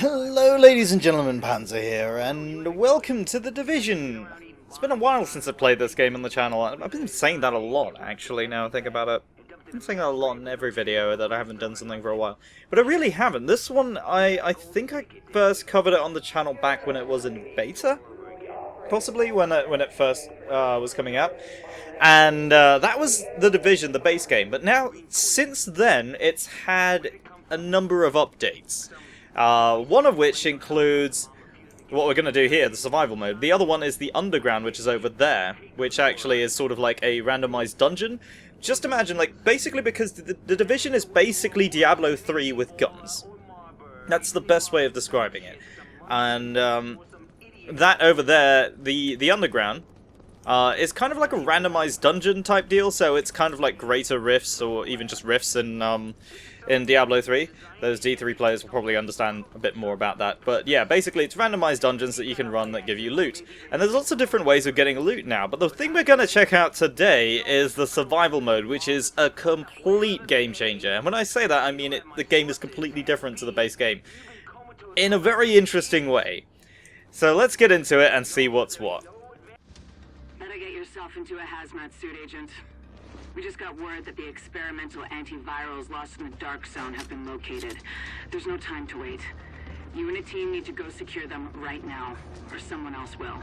Hello ladies and gentlemen, Panzer here, and welcome to The Division! It's been a while since I played this game on the channel. I've been saying that a lot, actually, now I think about it. I've been saying that a lot in every video, that I haven't done something for a while. But I really haven't. This one, I think I first covered it on the channel back when it was in beta? Possibly, when it first was coming out. And that was The Division, the base game. But now, since then, it's had a number of updates. One of which includes what we're going to do here, the survival mode. The other one is the underground, which is over there, which actually is sort of like a randomized dungeon. Just imagine, like, basically because the Division is basically Diablo 3 with guns. That's the best way of describing it. And that over there, the underground, is kind of like a randomized dungeon type deal, so it's kind of like greater rifts, or even just rifts in Diablo 3. Those D3 players will probably understand a bit more about that. But yeah, basically it's randomized dungeons that you can run that give you loot. And there's lots of different ways of getting loot now, but the thing we're going to check out today is the survival mode, which is a complete game changer. And when I say that, I mean the game is completely different to the base game, in a very interesting way. So let's get into it and see what's what. Better get yourself into a hazmat suit, Agent. We just got word that the experimental antivirals lost in the Dark Zone have been located. There's no time to wait. You and a team need to go secure them right now, or someone else will.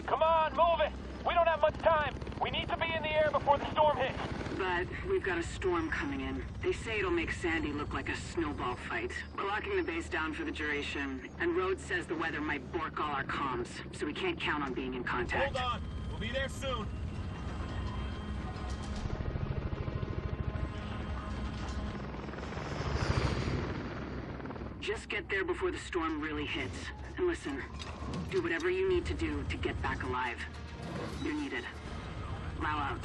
Come on, move it! We don't have much time! We need to be in the air before the storm hits! But we've got a storm coming in. They say it'll make Sandy look like a snowball fight. We're locking the base down for the duration, and Rhodes says the weather might bork all our comms, so we can't count on being in contact. Hold on! We'll be there soon! Just get there before the storm really hits. And listen, do whatever you need to do to get back alive. You're needed. Lao out.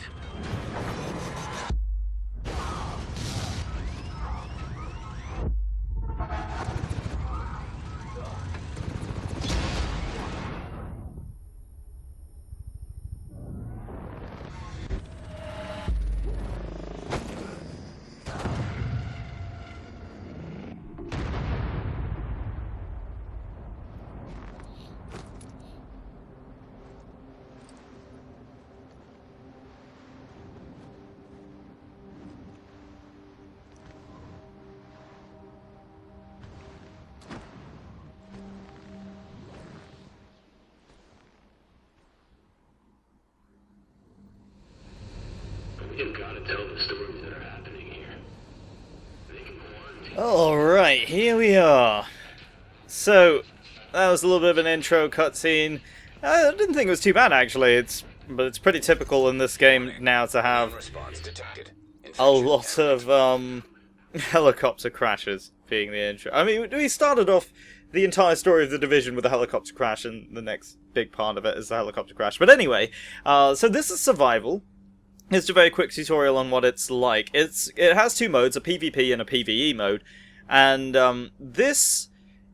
You've got to tell the stories that are happening here. They can quarantine. Alright, here we are. So, that was a little bit of an intro cutscene. I didn't think it was too bad, actually. But it's pretty typical in this game now to have a lot of helicopter crashes being the intro. I mean, we started off the entire story of the Division with a helicopter crash, and the next big part of it is the helicopter crash. But anyway, so this is survival. Here's a very quick tutorial on what it's like. It has two modes, a PvP and a PvE mode, and this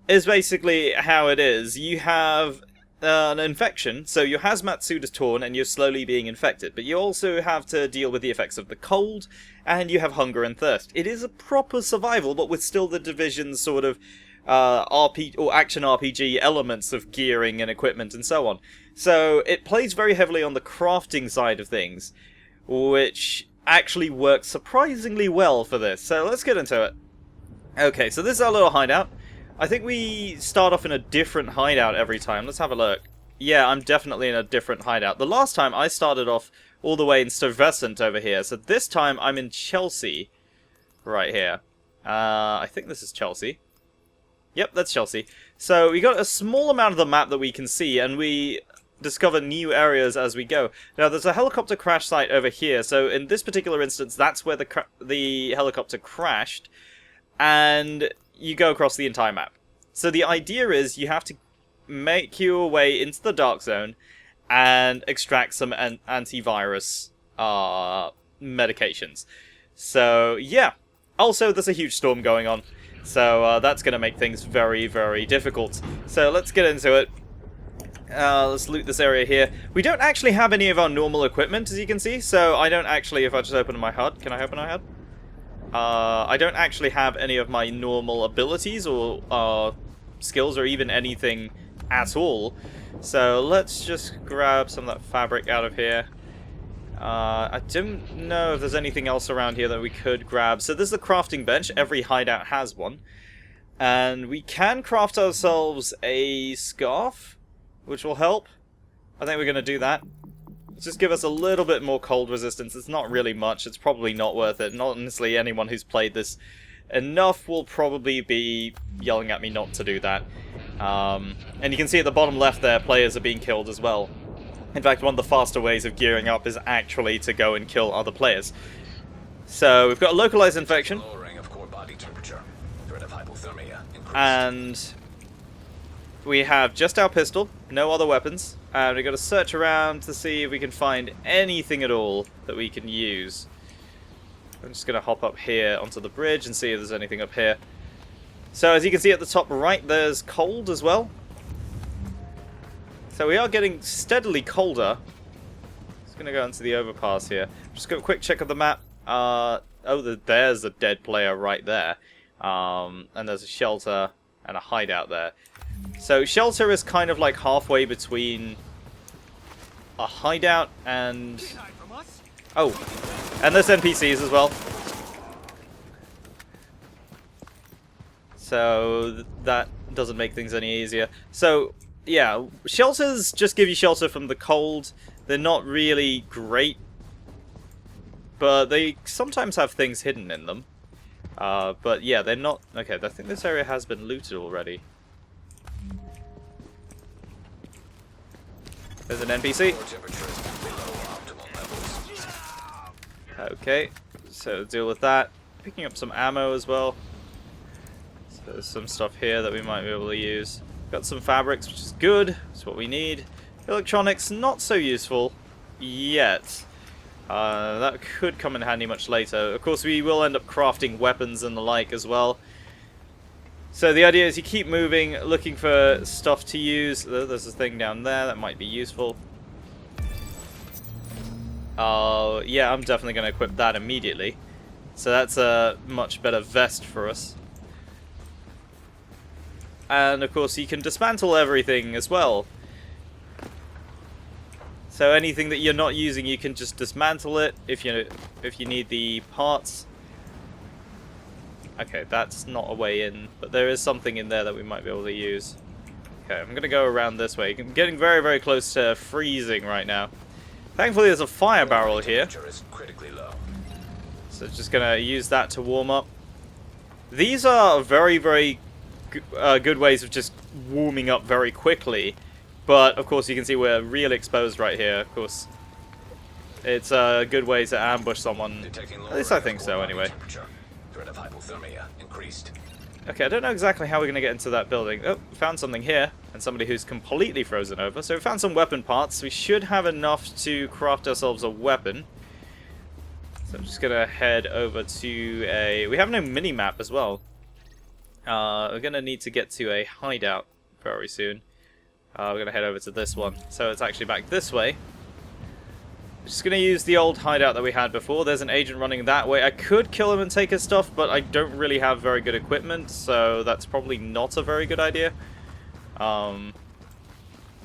is basically how it is. You have an infection, so your hazmat suit is torn and you're slowly being infected, but you also have to deal with the effects of the cold, and you have hunger and thirst. It is a proper survival, but with still the Division's sort of action RPG elements of gearing and equipment and so on. So it plays very heavily on the crafting side of things, which actually works surprisingly well for this. So let's get into it. Okay, so this is our little hideout. I think we start off in a different hideout every time. Let's have a look. Yeah, I'm definitely in a different hideout. The last time I started off all the way in Stuyvesant over here. So this time I'm in Chelsea. Right here. I think this is Chelsea. Yep, that's Chelsea. So we got a small amount of the map that we can see, and we discover new areas as we go. Now, there's a helicopter crash site over here, so in this particular instance, that's where the helicopter crashed, and you go across the entire map. So the idea is you have to make your way into the Dark Zone and extract some antivirus medications. So, yeah. Also, there's a huge storm going on, so that's going to make things very, very difficult. So let's get into it. Let's loot this area here. We don't actually have any of our normal equipment, as you can see, so I don't actually, if I just open my HUD, can I open my HUD? I don't actually have any of my normal abilities or skills or even anything at all. So let's just grab some of that fabric out of here. I don't know if there's anything else around here that we could grab. So there's the crafting bench. Every hideout has one. And we can craft ourselves a scarf, which will help. I think we're going to do that. Just give us a little bit more cold resistance. It's not really much. It's probably not worth it. And honestly, anyone who's played this enough will probably be yelling at me not to do that. And you can see at the bottom left there, players are being killed as well. In fact, one of the faster ways of gearing up is actually to go and kill other players. So we've got a localized infection. Lowering of core body temperature. Threat of hypothermia increased. And we have just our pistol, no other weapons. And we've got to search around to see if we can find anything at all that we can use. I'm just going to hop up here onto the bridge and see if there's anything up here. So as you can see at the top right, there's cold as well. So we are getting steadily colder. Just going to go into the overpass here. Just got a quick check of the map. There's a dead player right there. And there's a shelter and a hideout there. So shelter is kind of like halfway between a hideout and... Oh, and there's NPCs as well. So that doesn't make things any easier. So yeah, shelters just give you shelter from the cold. They're not really great, but they sometimes have things hidden in them. But yeah, they're not... Okay, I think this area has been looted already. There's an NPC. Okay, so deal with that. Picking up some ammo as well. So there's some stuff here that we might be able to use. Got some fabrics, which is good. That's what we need. Electronics, not so useful yet. That could come in handy much later. Of course, we will end up crafting weapons and the like as well. So the idea is you keep moving, looking for stuff to use. There's a thing down there that might be useful. Yeah, I'm definitely going to equip that immediately. So that's a much better vest for us. And of course you can dismantle everything as well. So anything that you're not using, you can just dismantle it if you need the parts. Okay, that's not a way in, but there is something in there that we might be able to use. Okay, I'm going to go around this way. I'm getting very, very close to freezing right now. Thankfully, there's a fire barrel here. So just going to use that to warm up. These are very, very good ways of just warming up very quickly. But, of course, you can see we're really exposed right here. Of course, it's a good way to ambush someone. At least I think so, anyway. Threat of hypothermia increased. Okay, I don't know exactly how we're going to get into that building. Oh, found something here, and somebody who's completely frozen over. So we found some weapon parts. We should have enough to craft ourselves a weapon. So I'm just going to head over to a... We have no mini-map as well. We're going to need to get to a hideout very soon. We're going to head over to this one. So it's actually back this way. Just going to use the old hideout that we had before. There's an agent running that way. I could kill him and take his stuff, but I don't really have very good equipment, so that's probably not a very good idea.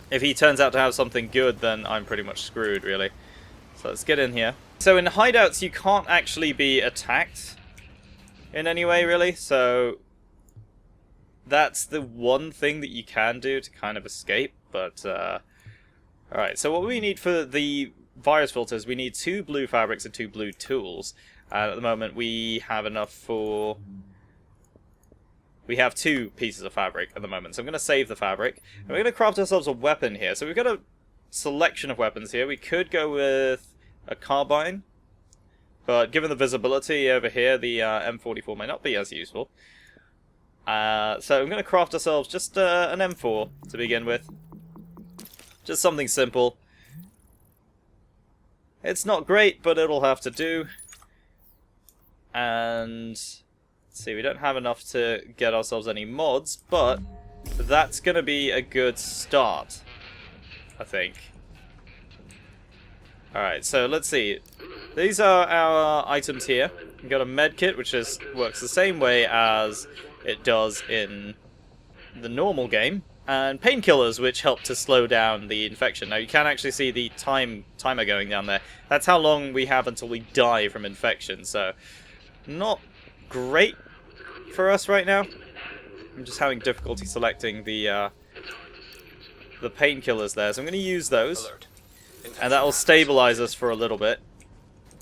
If he turns out to have something good, then I'm pretty much screwed, really. So let's get in here. So in hideouts, you can't actually be attacked in any way, really, so that's the one thing that you can do to kind of escape, but alright, so what we need for the virus filters, we need 2 blue fabrics and 2 blue tools. At the moment we have enough for... We have 2 pieces of fabric at the moment, so I'm going to save the fabric. And we're going to craft ourselves a weapon here. So we've got a selection of weapons here. We could go with a carbine, but given the visibility over here, the M44 may not be as useful. So I'm going to craft ourselves just an M4 to begin with. Just something simple. It's not great, but it'll have to do. And let's see, we don't have enough to get ourselves any mods, but that's going to be a good start, I think. Alright, so let's see. These are our items here. We've got a med kit, which works the same way as it does in the normal game, and painkillers, which help to slow down the infection. Now you can actually see the timer going down there. That's how long we have until we die from infection, so not great for us right now. I'm just having difficulty selecting the painkillers there, so I'm going to use those, and that will stabilize us for a little bit.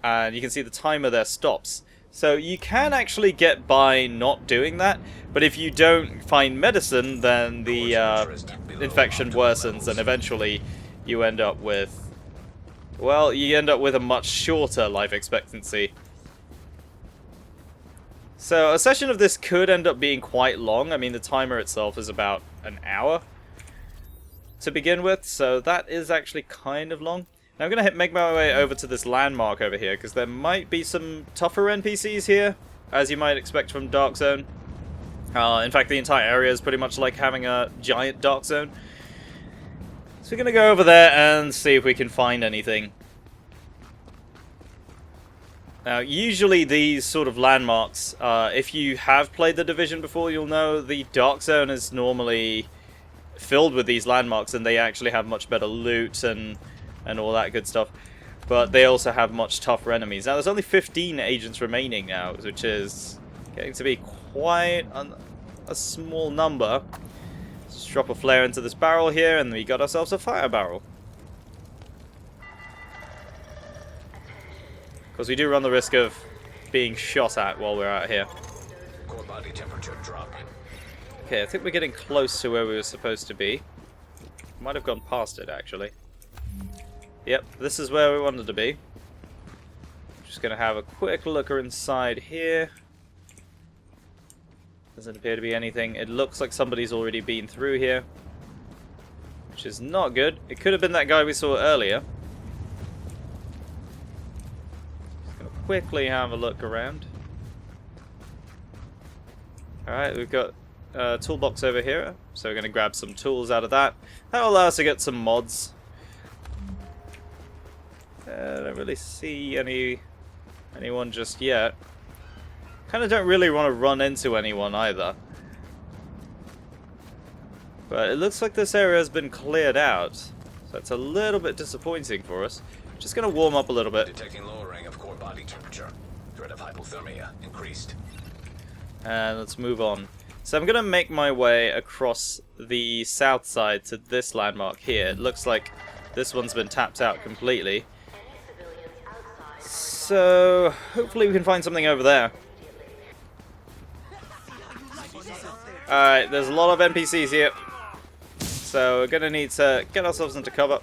And you can see the timer there stops. So you can actually get by not doing that, but if you don't find medicine, then the infection worsens, and eventually you end up with, well, you end up with a much shorter life expectancy. So a session of this could end up being quite long. I mean, the timer itself is about an hour to begin with, so that is actually kind of long. Now I'm going to make my way over to this landmark over here, because there might be some tougher NPCs here, as you might expect from Dark Zone. In fact, the entire area is pretty much like having a giant Dark Zone. So we're going to go over there and see if we can find anything. Now, usually these sort of landmarks, if you have played The Division before, you'll know the Dark Zone is normally filled with these landmarks, and they actually have much better loot and all that good stuff. But they also have much tougher enemies. Now, there's only 15 agents remaining now, which is getting to be quite a small number. Let's drop a flare into this barrel here, and we got ourselves a fire barrel. Because we do run the risk of being shot at while we're out here. Core body temperature dropping. Okay, I think we're getting close to where we were supposed to be. Might have gone past it, actually. Yep, this is where we wanted to be. Just going to have a quick look inside here. Doesn't appear to be anything. It looks like somebody's already been through here, which is not good. It could have been that guy we saw earlier. Just going to quickly have a look around. Alright, we've got a toolbox over here, so we're going to grab some tools out of that. That will allow us to get some mods. I don't really see anyone just yet. Kind of don't really want to run into anyone either. But it looks like this area has been cleared out, so that's a little bit disappointing for us. Just going to warm up a little bit. Detecting lowering of core body temperature. Threat of hypothermia increased. And let's move on. So I'm going to make my way across the south side to this landmark here. It looks like this one's been tapped out completely. So hopefully we can find something over there. Alright, there's a lot of NPCs here. So we're going to need to get ourselves into cover.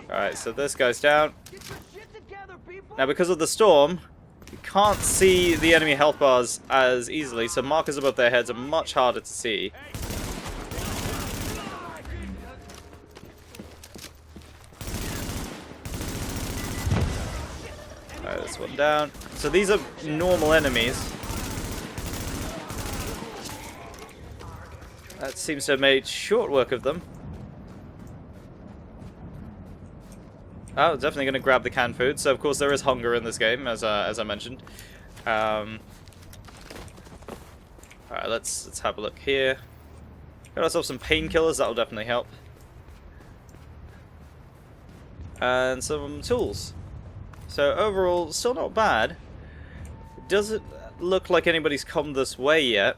Alright, so this guy's down. Now because of the storm, you can't see the enemy health bars as easily, so markers above their heads are much harder to see. Alright, this one down. So these are normal enemies. That seems to have made short work of them. Oh, definitely going to grab the canned food. So, of course, there is hunger in this game, as I mentioned. Alright, let's have a look here. Got ourselves some painkillers. That will definitely help. And some tools. So, overall, still not bad. It doesn't look like anybody's come this way yet.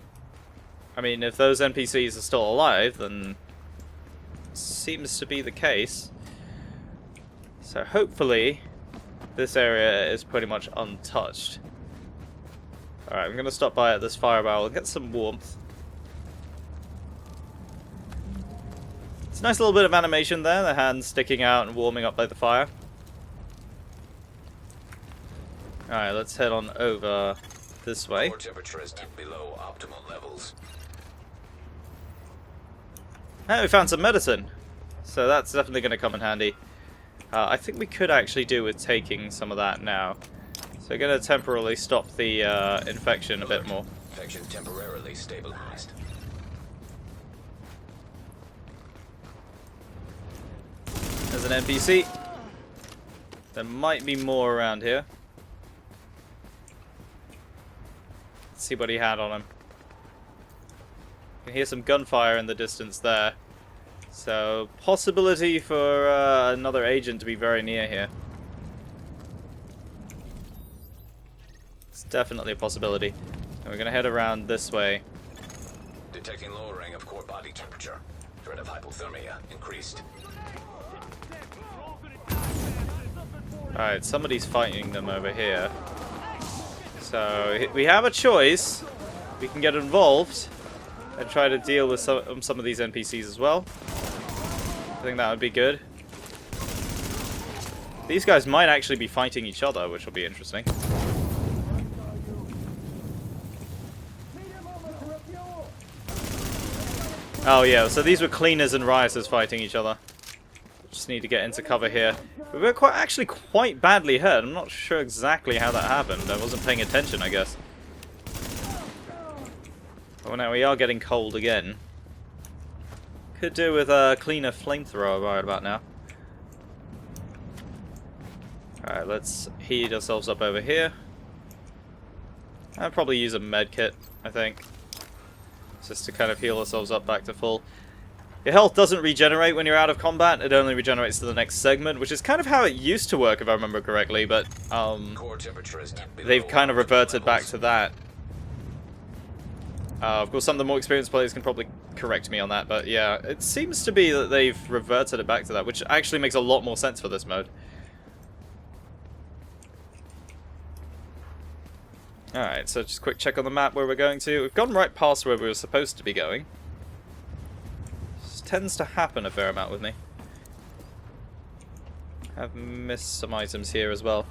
I mean, if those NPCs are still alive, then it seems to be the case. So hopefully this area is pretty much untouched. Alright, I'm going to stop by at this fire barrel and get some warmth. It's a nice little bit of animation there, the hands sticking out and warming up by the fire. Alright, let's head on over this way. Core temperature is below optimal levels. And we found some medicine. So that's definitely going to come in handy. I think we could actually do with taking some of that now. So we're going to temporarily stop the infection a bit more. Infection temporarily stabilized. There's an NPC. There might be more around here. Let's see what he had on him. You can hear some gunfire in the distance there. So, possibility for another agent to be very near here. It's definitely a possibility. And we're going to head around this way. Detecting lowering of core body temperature. Threat of hypothermia increased. Alright, somebody's fighting them over here. So, we have a choice. We can get involved and try to deal with some of these NPCs as well. I think that would be good. These guys might actually be fighting each other, which will be interesting. Oh yeah, so these were cleaners and rioters fighting each other. Just need to get into cover here. We were actually quite badly hurt. I'm not sure exactly how that happened. I wasn't paying attention, I guess. Oh, now we are getting cold again. Could do with a cleaner flamethrower right about now. Alright, let's heat ourselves up over here. I'll probably use a med kit, I think. Just to kind of heal ourselves up back to full. Your health doesn't regenerate when you're out of combat, it only regenerates to the next segment, which is kind of how it used to work if I remember correctly, but Core temperature is they've kind of reverted back to that. Of course, some of the more experienced players can probably correct me on that, but yeah, it seems to be that they've reverted it back to that, which actually makes a lot more sense for this mode. Alright, so just a quick check on the map where we're going to. We've gone right past where we were supposed to be going. This tends to happen a fair amount with me. I've missed some items here as well.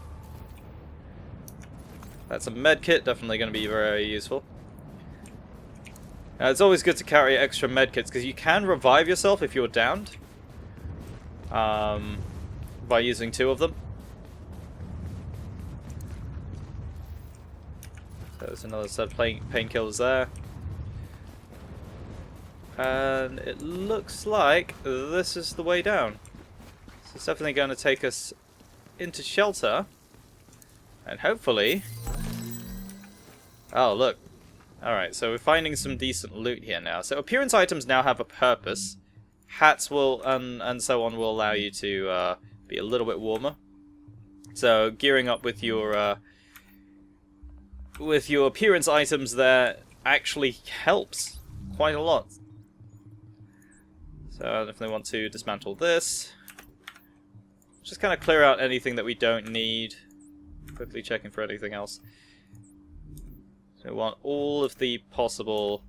That's a med kit, definitely going to be very useful. Now, it's always good to carry extra medkits because you can revive yourself if you're downed by using 2 of them. So there's another set of painkillers there. And it looks like this is the way down. So it's definitely going to take us into shelter. And hopefully... Oh, look. Alright, so we're finding some decent loot here now. So appearance items now have a purpose. Hats will, and so on, will allow you to be a little bit warmer. So gearing up with your appearance items there actually helps quite a lot. So I definitely want to dismantle this. Just kind of clear out anything that we don't need. Quickly checking for anything else. So we want all of the possible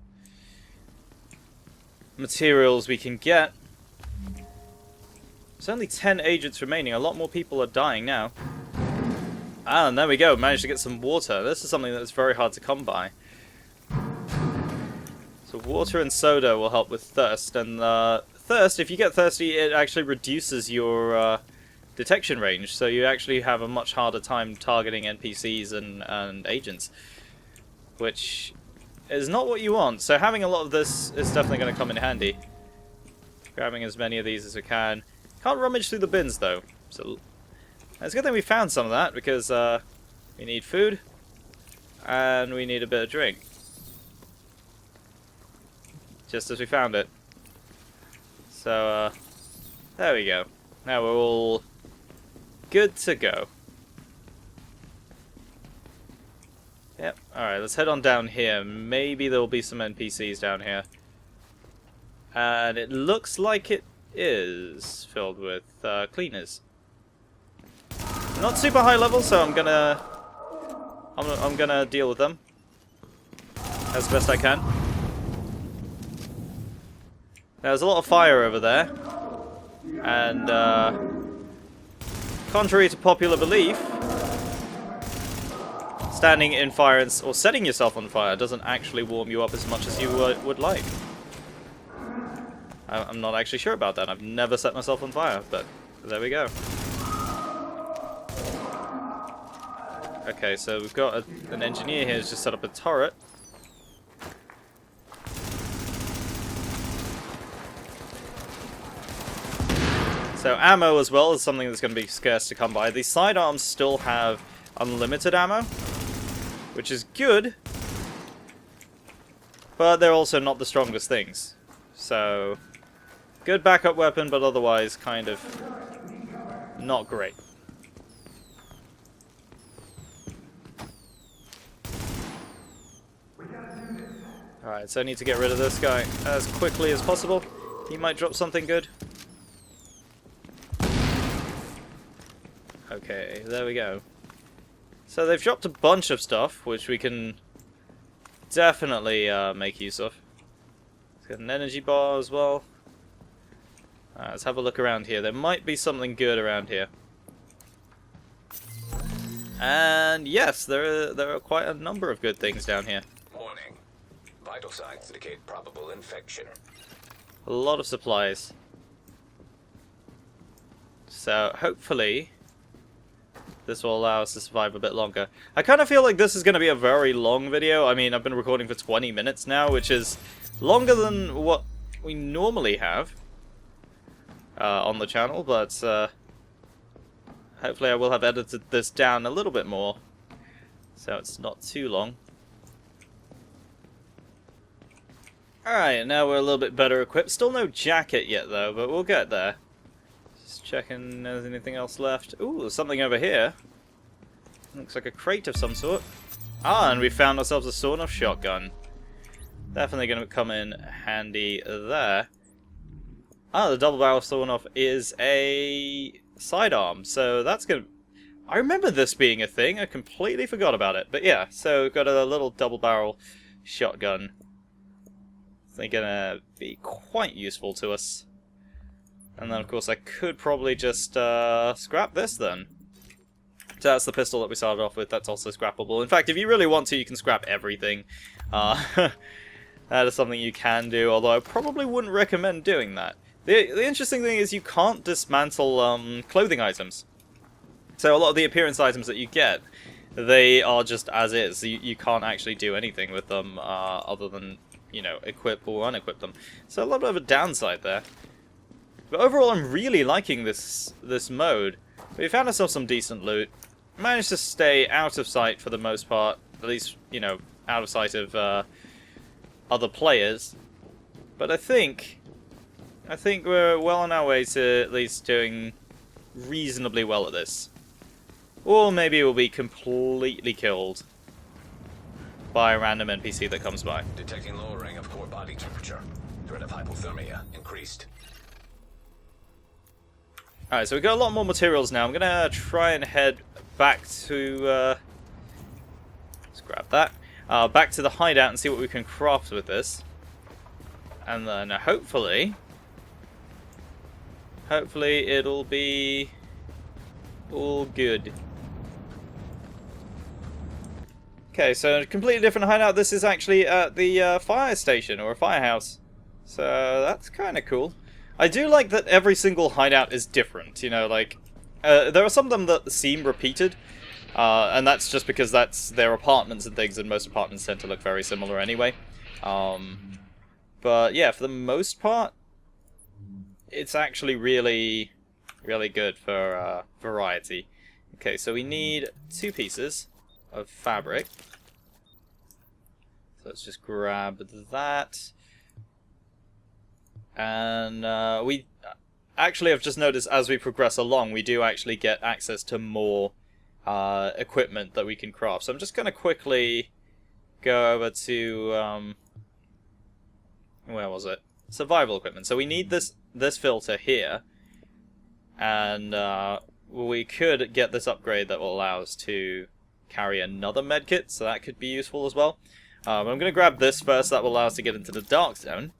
materials we can get. There's only 10 agents remaining. A lot more people are dying now. Ah, and there we go. Managed to get some water. This is something that's very hard to come by. So water and soda will help with thirst. And thirst, if you get thirsty, it actually reduces your detection range. So you actually have a much harder time targeting NPCs and agents. Which is not what you want. So having a lot of this is definitely going to come in handy. Grabbing as many of these as we can. Can't rummage through the bins though. So it's a good thing we found some of that because we need food and we need a bit of drink. Just as we found it. So there we go. Now we're all good to go. Yep, alright, let's head on down here. Maybe there will be some NPCs down here. And it looks like it is filled with cleaners. Not super high level, so I'm gonna deal with them as best I can. There's a lot of fire over there. And contrary to popular belief, standing in fire or setting yourself on fire doesn't actually warm you up as much as you would like. I'm not actually sure about that. I've never set myself on fire, but there we go. Okay, so we've got an engineer here who's just set up a turret. So ammo as well is something that's going to be scarce to come by. These sidearms still have unlimited ammo, which is good, but they're also not the strongest things. So, good backup weapon, but otherwise kind of not great. Alright, so I need to get rid of this guy as quickly as possible. He might drop something good. Okay, there we go. So they've dropped a bunch of stuff, which we can definitely make use of. Let's get an energy bar as well. Let's have a look around here. There might be something good around here. And yes, there are quite a number of good things down here. Warning. Vital signs indicate probable infection. A lot of supplies. So hopefully this will allow us to survive a bit longer. I kind of feel like this is going to be a very long video. I mean, I've been recording for 20 minutes now, which is longer than what we normally have on the channel, but hopefully I will have edited this down a little bit more, so it's not too long. Alright, now we're a little bit better equipped. Still no jacket yet though, but we'll get there. Just checking if there's anything else left. Ooh, there's something over here. Looks like a crate of some sort. Ah, and we found ourselves a sawn-off shotgun. Definitely going to come in handy there. Ah, the double barrel sawn-off is a sidearm, so that's going to... I remember this being a thing, I completely forgot about it. But yeah, so we've got a little double barrel shotgun. They're going to be quite useful to us. And then, of course, I could probably just scrap this then. So that's the pistol that we started off with. That's also scrappable. In fact, if you really want to, you can scrap everything. That is something you can do, although I probably wouldn't recommend doing that. The interesting thing is you can't dismantle clothing items. So a lot of the appearance items that you get, they are just as is. You can't actually do anything with them other than, you know, equip or unequip them. So a little bit of a downside there. But overall, I'm really liking this mode. We found ourselves some decent loot. Managed to stay out of sight for the most part. At least, you know, out of sight of other players. But I think we're well on our way to at least doing reasonably well at this. Or maybe we'll be completely killed by a random NPC that comes by. Detecting lowering of core body temperature. Threat of hypothermia increased. Alright, so we've got a lot more materials now. I'm going to try and head back to... let's grab that. Back to the hideout and see what we can craft with this. And then hopefully it'll be all good. Okay, so a completely different hideout. This is actually at the fire station, or a firehouse. So that's kind of cool. I do like that every single hideout is different, you know, like, there are some of them that seem repeated, and that's just because that's their apartments and things, and most apartments tend to look very similar anyway. But yeah, for the most part, it's actually really, really good for variety. Okay, so we need 2 pieces of fabric. So let's just grab that. And we actually have just noticed as we progress along, we do actually get access to more equipment that we can craft. So I'm just going to quickly go over to where was it? Survival equipment. So we need this filter here, and we could get this upgrade that will allow us to carry another medkit, so that could be useful as well. I'm going to grab this first. That will allow us to get into the dark zone.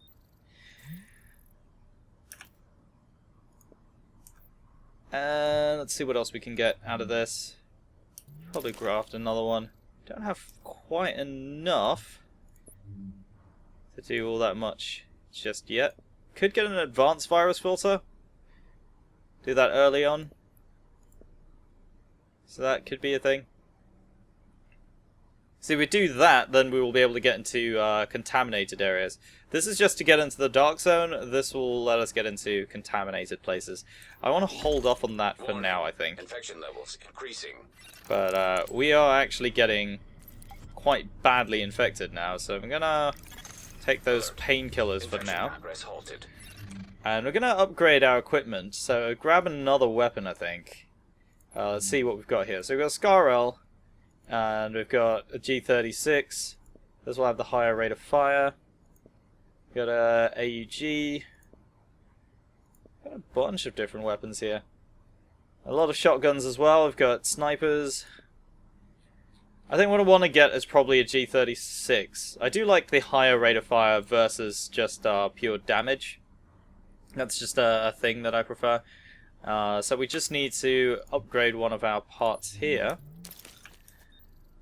And let's see what else we can get out of this. Probably craft another one. Don't have quite enough to do all that much just yet. Could get an advanced virus filter. Do that early on. So that could be a thing. So if we do that, then we will be able to get into contaminated areas. This is just to get into the dark zone. This will let us get into contaminated places. I want to hold off on that for now, I think. Infection levels increasing. But we are actually getting quite badly infected now, so I'm gonna take those painkillers for now. Progress halted. And we're gonna upgrade our equipment, so grab another weapon, I think. Let's see what we've got here. So we've got a Scar-L, and we've got a G36. This will have the higher rate of fire. We've got a AUG. Got a bunch of different weapons here. A lot of shotguns as well. We've got snipers. I think what I want to get is probably a G36. I do like the higher rate of fire versus just pure damage. That's just a thing that I prefer. So we just need to upgrade one of our parts here.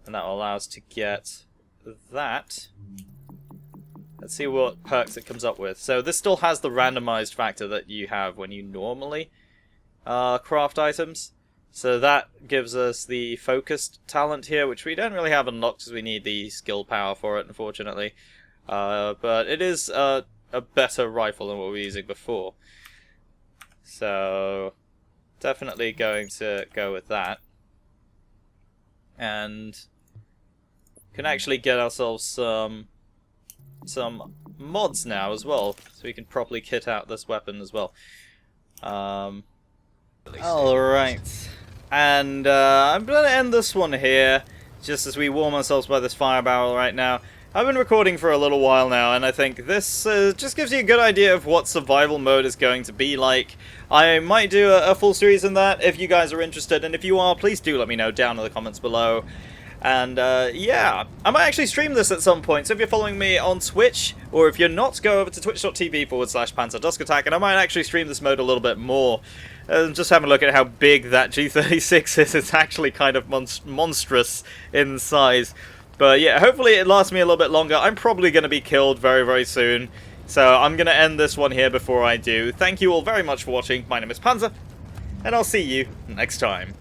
And that will allow us to get that. Let's see what perks it comes up with. So this still has the randomized factor that you have when you normally craft items. So that gives us the focused talent here, which we don't really have unlocked because we need the skill power for it, unfortunately. But it is a better rifle than what we were using before. So definitely going to go with that. And can actually get ourselves some mods now as well, so we can properly kit out this weapon as well. Alright, and I'm going to end this one here, just as we warm ourselves by this fire barrel right now. I've been recording for a little while now, and I think this just gives you a good idea of what survival mode is going to be like. I might do a full series on that if you guys are interested, and if you are, please do let me know down in the comments below. And yeah, I might actually stream this at some point, so if you're following me on Twitch, or if you're not, go over to twitch.tv/PanzerDuskAttack, and I might actually stream this mode a little bit more. Just having a look at how big that G36 is, it's actually kind of monstrous in size. But yeah, hopefully it lasts me a little bit longer. I'm probably going to be killed very, very soon, so I'm going to end this one here before I do. Thank you all very much for watching. My name is Panzer, and I'll see you next time.